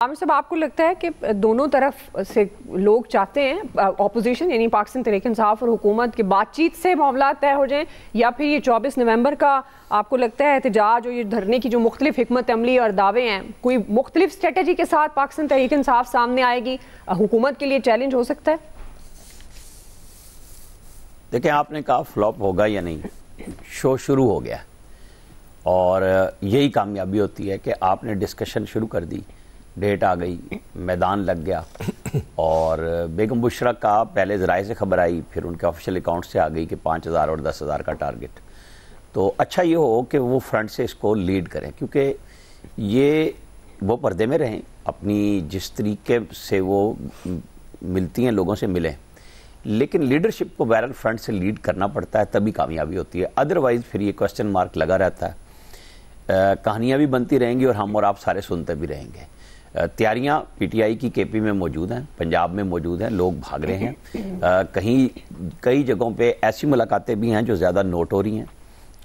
आमिर साहब, आपको लगता है कि दोनों तरफ से लोग चाहते हैं ऑपोजिशन यानी पाकिस्तान तहरीक इंसाफ और हुकूमत की बातचीत से मामला तय हो जाएं, या फिर ये 24 नवंबर का आपको लगता है एहतजाज और ये धरने की जो मुख्तलिफ हिकमत अमली और दावे हैं, कोई मुख्तलिफ स्ट्रेटजी के साथ पाकिस्तान तहरीक इंसाफ सामने आएगी, हुकूमत के लिए चैलेंज हो सकता है? देखें, आपने कहा फ्लॉप होगा या नहीं, शो शुरू हो गया और यही कामयाबी होती है कि आपने डिस्कशन शुरू कर दी, डेट आ गई, मैदान लग गया और बेगम बुशरा का पहले ज़राए से खबर आई, फिर उनके ऑफिशियल अकाउंट से आ गई कि 5000 और 10,000 का टारगेट। तो अच्छा ये हो कि वो फ्रंट से इसको लीड करें, क्योंकि ये वो पर्दे में रहें, अपनी जिस तरीके से वो मिलती हैं लोगों से मिलें, लेकिन लीडरशिप को बहरहाल फ्रंट से लीड करना पड़ता है, तभी कामयाबी होती है। अदरवाइज़ फिर ये क्वेश्चन मार्क लगा रहता है, कहानियाँ भी बनती रहेंगी और हम और आप सारे सुनते भी रहेंगे। तैयारियां पीटीआई की केपी में मौजूद हैं, पंजाब में मौजूद हैं, लोग भाग रहे हैं। कई जगहों पे ऐसी मुलाकातें भी हैं जो ज़्यादा नोट हो रही हैं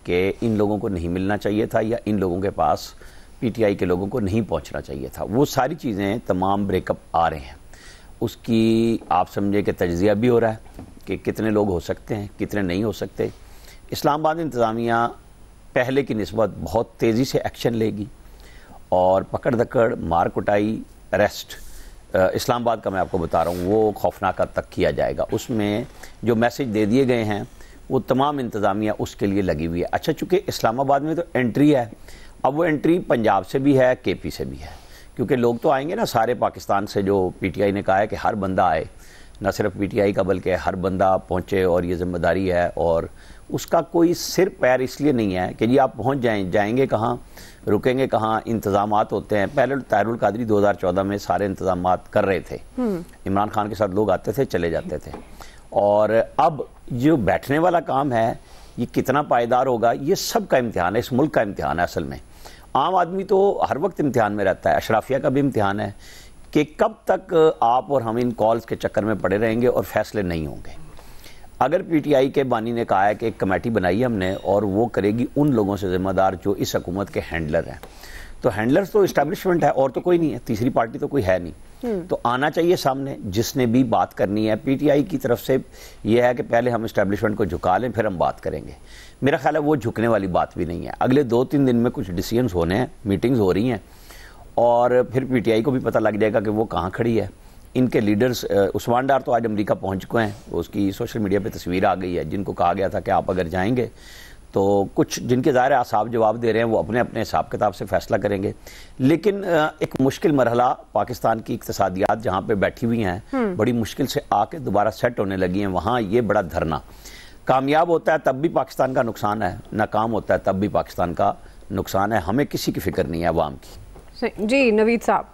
कि इन लोगों को नहीं मिलना चाहिए था या इन लोगों के पास पीटीआई के लोगों को नहीं पहुंचना चाहिए था। वो सारी चीज़ें तमाम ब्रेकअप आ रहे हैं, उसकी आप समझे कि तज्ज़िया भी हो रहा है कि कितने लोग हो सकते हैं, कितने नहीं हो सकते। इस्लामाबाद इंतज़ामिया पहले की निस्बत बहुत तेज़ी से एक्शन लेगी और पकड़ दकड़, मार कुटाई, अरेस्ट, इस्लामाबाद का मैं आपको बता रहा हूँ, वो खौफनाक तक किया जाएगा। उसमें जो मैसेज दे दिए गए हैं वो तमाम इंतज़ामिया उसके लिए लगी हुई है। अच्छा, चूँकि इस्लामाबाद में तो एंट्री है, अब वो एंट्री पंजाब से भी है, केपी से भी है, क्योंकि लोग तो आएंगे ना सारे पाकिस्तान से। जो पीटीआई ने कहा है कि हर बंदा आए, न सिर्फ पीटीआई का बल्कि हर बंदा पहुँचे, और ये जिम्मेदारी है। और उसका कोई सिर पैर इसलिए नहीं है कि जी आप पहुँच जाएंगे कहाँ, रुकेंगे कहाँ, इंतजामात होते हैं। पहले ताहिरुल कादरी 2014 में सारे इंतजामात कर रहे थे, इमरान खान के साथ लोग आते थे, चले जाते थे। और अब जो बैठने वाला काम है, ये कितना पायदार होगा, ये सब का इम्तिहान है, इस मुल्क का इम्तिहान है। असल में आम आदमी तो हर वक्त इम्तिहान में रहता है, अशराफिया का भी इम्तिहान है कि कब तक आप और हम इन कॉल्स के चक्कर में पड़े रहेंगे और फैसले नहीं होंगे। अगर पीटीआई के बानी ने कहा है कि एक कमेटी बनाई है हमने और वो करेगी उन लोगों से जिम्मेदार जो इस हुकूमत के हैंडलर हैं, तो हैंडलर्स तो इस्टेब्लिशमेंट है और तो कोई नहीं है, तीसरी पार्टी तो कोई है नहीं। तो आना चाहिए सामने जिसने भी बात करनी है। पीटीआई की तरफ से ये है कि पहले हम इस्टेब्लिशमेंट को झुका लें, फिर हम बात करेंगे। मेरा ख्याल है वो झुकने वाली बात भी नहीं है। अगले 2-3 दिन में कुछ डिसीजंस होने हैं, मीटिंग्स हो रही हैं, और फिर पीटीआई को भी पता लग जाएगा कि वो कहाँ खड़ी है। इनके लीडर्स, उस्मान डार तो आज अमेरिका पहुंच चुके हैं, उसकी सोशल मीडिया पे तस्वीर आ गई है, जिनको कहा गया था कि आप अगर जाएंगे तो कुछ जिनके ज़ाहिर आसाब जवाब दे रहे हैं वो अपने अपने हिसाब किताब से फैसला करेंगे। लेकिन एक मुश्किल मरहला पाकिस्तान की इक्तिसादियात जहाँ पे बैठी हुई हैं, बड़ी मुश्किल से आके दोबारा सेट होने लगी हैं, वहाँ ये बड़ा धरना कामयाब होता है तब भी पाकिस्तान का नुकसान है, नाकाम होता है तब भी पाकिस्तान का नुकसान है। हमें किसी की फिक्र नहीं है अवाम की। जी नवीद साहब,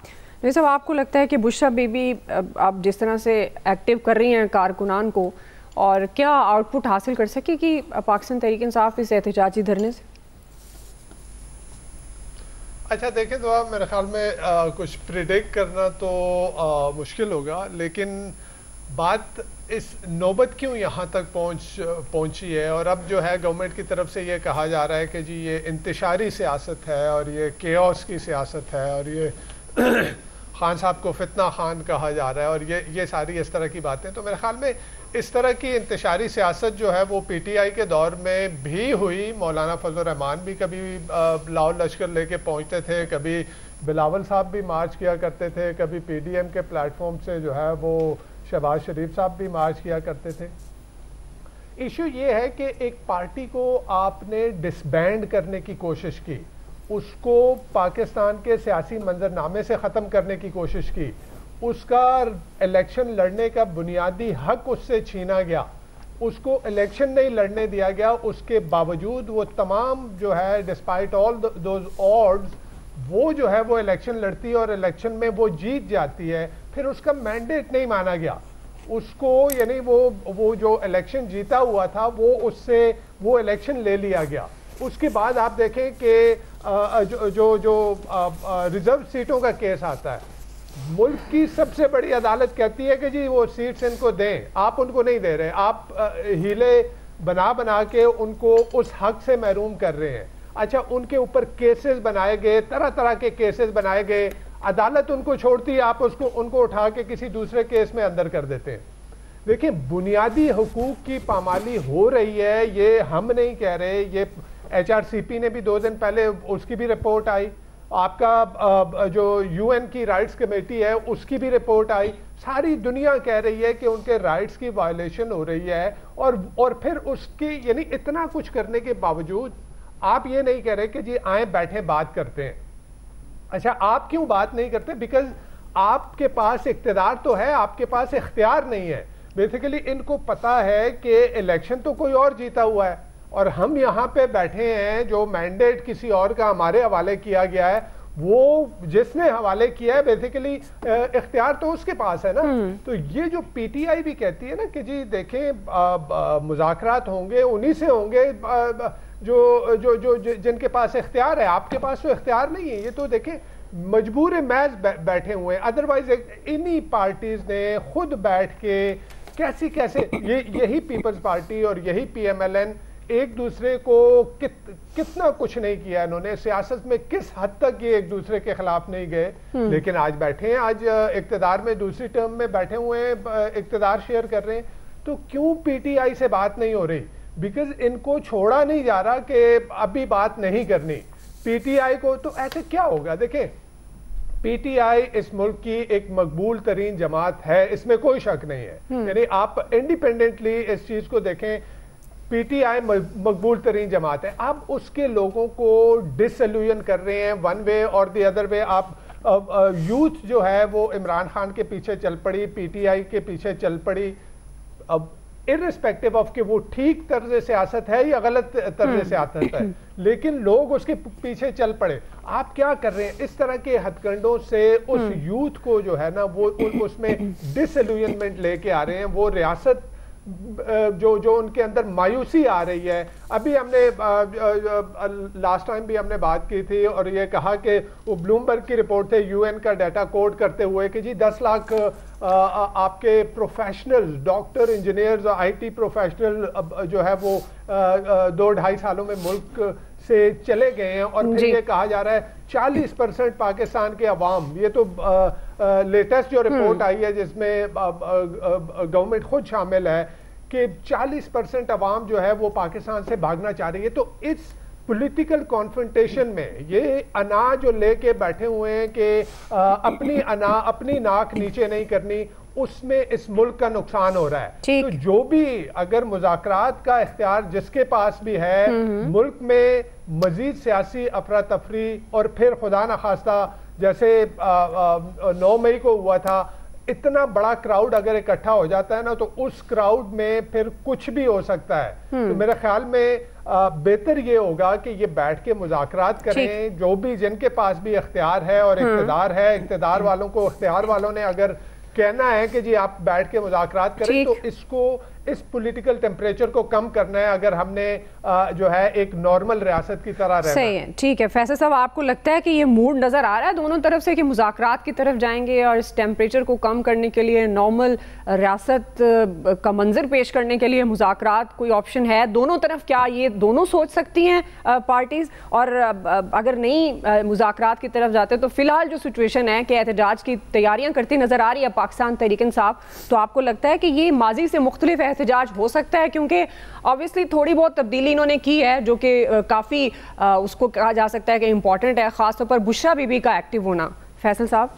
आपको लगता है कि बुशरा बीबी आप जिस तरह से एक्टिव कर रही हैं कारकुनान को, और क्या आउटपुट हासिल कर सकेगी पाकिस्तान तहरीक इंसाफ इस एहतजाजी धरने से? अच्छा देखें, तो आप मेरे ख्याल में कुछ प्रिडिक्ट करना तो मुश्किल होगा, लेकिन बात इस नौबत क्यों यहाँ तक पहुँची है। और अब जो है गवर्नमेंट की तरफ से ये कहा जा रहा है कि जी ये इंतशारी सियासत है और ये केओस की सियासत है और ये खान साहब को फितना खान कहा जा रहा है और ये सारी इस तरह की बातें। तो मेरे ख्याल में इस तरह की इंतशारी सियासत जो है वो पीटीआई के दौर में भी हुई। मौलाना फजल रहमान भी कभी लाहौर लश्कर लेके पहुंचते थे, कभी बिलावल साहब भी मार्च किया करते थे, कभी पीडीएम के प्लेटफॉर्म से जो है वो शहबाज शरीफ साहब भी मार्च किया करते थे। इशू ये है कि एक पार्टी को आपने डिसबैंड करने की कोशिश की, उसको पाकिस्तान के सियासी मंजरनामे से ख़त्म करने की कोशिश की, उसका इलेक्शन लड़ने का बुनियादी हक उससे छीना गया, उसको इलेक्शन नहीं लड़ने दिया गया। उसके बावजूद वो तमाम जो है डिस्पाइट ऑल दोज ऑड्स वो जो है वो इलेक्शन लड़ती है और इलेक्शन में वो जीत जाती है। फिर उसका मैंडेट नहीं माना गया उसको, यानी वो जो इलेक्शन जीता हुआ था वो उससे वो इलेक्शन ले लिया गया। उसके बाद आप देखें कि जो रिजर्व सीटों का केस आता है, मुल्क की सबसे बड़ी अदालत कहती है कि जी वो सीट्स इनको दें, आप उनको नहीं दे रहे, आप हीले बना के उनको उस हक से महरूम कर रहे हैं। अच्छा, उनके ऊपर केसेस बनाए गए, तरह तरह के केसेस बनाए गए, अदालत उनको छोड़ती है, आप उनको उठा के किसी दूसरे केस में अंदर कर देते हैं। देखिए, बुनियादी हुकूक की पामाली हो रही है, ये हम नहीं कह रहे, ये HRCP ने भी 2 दिन पहले उसकी भी रिपोर्ट आई, आपका जो UN की राइट्स कमेटी है उसकी भी रिपोर्ट आई, सारी दुनिया कह रही है कि उनके राइट्स की वायलेशन हो रही है। और फिर उसकी यानी इतना कुछ करने के बावजूद आप ये नहीं कह रहे कि जी आए बैठे बात करते हैं। अच्छा, आप क्यों बात नहीं करते? बिकॉज आपके पास इख्तियार तो है, आपके पास इख्तियार नहीं है। बेसिकली इनको पता है कि इलेक्शन तो कोई और जीता हुआ है और हम यहाँ पे बैठे हैं, जो मैंडेट किसी और का हमारे हवाले किया गया है, वो जिसने हवाले किया है बेसिकली इख्तियार तो उसके पास है ना। तो ये जो PTI भी कहती है ना कि जी देखें मुज़ाकरात होंगे, उन्हीं से होंगे जो जो जो जिनके पास इख्तियार है, आपके पास तो इख्तियार नहीं है। ये तो देखें मजबूर मैच बैठे हुए हैं, अदरवाइज इन्हीं पार्टीज ने खुद बैठ के कैसे यही पीपल्स पार्टी और यही PMLN एक दूसरे को कितना कुछ नहीं किया इन्होंने सियासत में, किस हद तक ये एक दूसरे के खिलाफ नहीं गए, लेकिन आज बैठे हैं, आज इक्तदार में दूसरी टर्म में बैठे हुए हैं, इक्तदार शेयर कर रहे हैं। तो क्यों PTI से बात नहीं हो रही? बिकॉज इनको छोड़ा नहीं जा रहा कि अभी बात नहीं करनी PTI को। तो ऐसे क्या होगा? देखें, PTI इस मुल्क की एक मकबूल तरीन जमात है, इसमें कोई शक नहीं है। यानी आप इंडिपेंडेंटली इस चीज को देखें, PTI मकबूल तरीन जमात है। आप उसके लोगों को डिसल्यूजन कर रहे हैं वन वे और द अदर वे। आप यूथ जो है वो इमरान खान के पीछे चल पड़ी, PTI के पीछे चल पड़ी। अब इर्रिस्पेक्टिव ऑफ कि वो ठीक तर्ज सियासत है या गलत तर्ज सियासत है, लेकिन लोग उसके पीछे चल पड़े। आप क्या कर रहे हैं? इस तरह के हथकंडों से उस यूथ को जो है ना वो उसमें डिसल्यूजनमेंट लेके आ रहे हैं। वो रियासत जो उनके अंदर मायूसी आ रही है। अभी हमने लास्ट टाइम भी हमने बात की थी और ये कहा कि वो ब्लूमबर्ग की रिपोर्ट थे UN का डाटा कोड करते हुए कि जी 10 लाख आपके professionals, doctor, engineers, IT professional जो है वो 2-2.5 सालों में मुल्क से चले गए हैं। और फिर ये कहा जा रहा है 40% पाकिस्तान के अवाम, ये तो लेटेस्ट जो रिपोर्ट आई है जिसमें गवर्नमेंट खुद शामिल है, कि 40% अवाम जो है वो पाकिस्तान से भागना चाह रही है। तो इस पॉलिटिकल कॉन्फ्रंटेशन में ये अना जो लेके बैठे हुए हैं कि अपनी नाक नीचे नहीं करनी, उसमें इस मुल्क का नुकसान हो रहा है। तो जो भी अगर मुज़ाकरात का इख्तियार जिसके पास भी है, मुल्क में मजीद सियासी अफरा तफरी और फिर खुदा न खास्ता जैसे 9 मई को हुआ था, इतना बड़ा क्राउड अगर इकट्ठा हो जाता है ना, तो उस क्राउड में फिर कुछ भी हो सकता है। तो मेरे ख्याल में बेहतर ये होगा कि ये बैठ के मुज़ाकरात करें, जो भी जिनके पास भी इख्तियार है और इख्तियार है, इख्तियार वालों को, इख्तियार वालों ने अगर कहना है कि जी आप बैठ के मुज़ाकरात करें, तो इसको इस पॉलिटिकल टेम्परेचर को कम करना है अगर हमने जो है एक नॉर्मल रियासत की तरह रहना। सही है, ठीक है। फैसल साहब, आपको लगता है कि ये मूड नज़र आ रहा है दोनों तरफ से कि मुज़ाकरात की तरफ जाएंगे और इस टेम्परेचर को कम करने के लिए, नॉर्मल रियासत का मंजर पेश करने के लिए मुज़ाकरात कोई ऑप्शन है दोनों तरफ? क्या ये दोनों सोच सकती हैं पार्टीज़? और अगर नहीं मुज़ाकरात की तरफ जाते तो फिलहाल जो सिचुएशन है कि एहतजाज की तैयारियाँ करती नज़र आ रही है पाकिस्तान तहरीक इंसाफ, तो आपको लगता है कि ये माजी से मुख्तलिफ एहतजाज हो सकता है? क्योंकि ऑब्वियसली थोड़ी बहुत तब्दीली इन्होंने की है जो कि काफ़ी उसको कहा जा सकता है कि इम्पॉर्टेंट है, ख़ासतौर पर बुशरा बीबी का एक्टिव होना। फैसल साहब,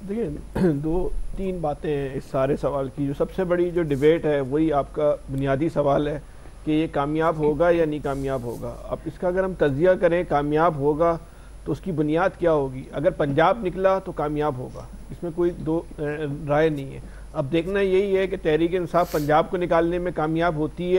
देखिए 2-3 बातें हैं इस सारे सवाल की। जो सबसे बड़ी जो डिबेट है वही आपका बुनियादी सवाल है कि ये कामयाब होगा या नहीं कामयाब होगा। अब इसका अगर हम तज़िया करें कामयाब होगा तो उसकी बुनियाद क्या होगी? अगर पंजाब निकला तो कामयाब होगा, इसमें कोई दो राय नहीं है। अब देखना यही है कि तहरीक इंसाफ पंजाब को निकालने में कामयाब होती है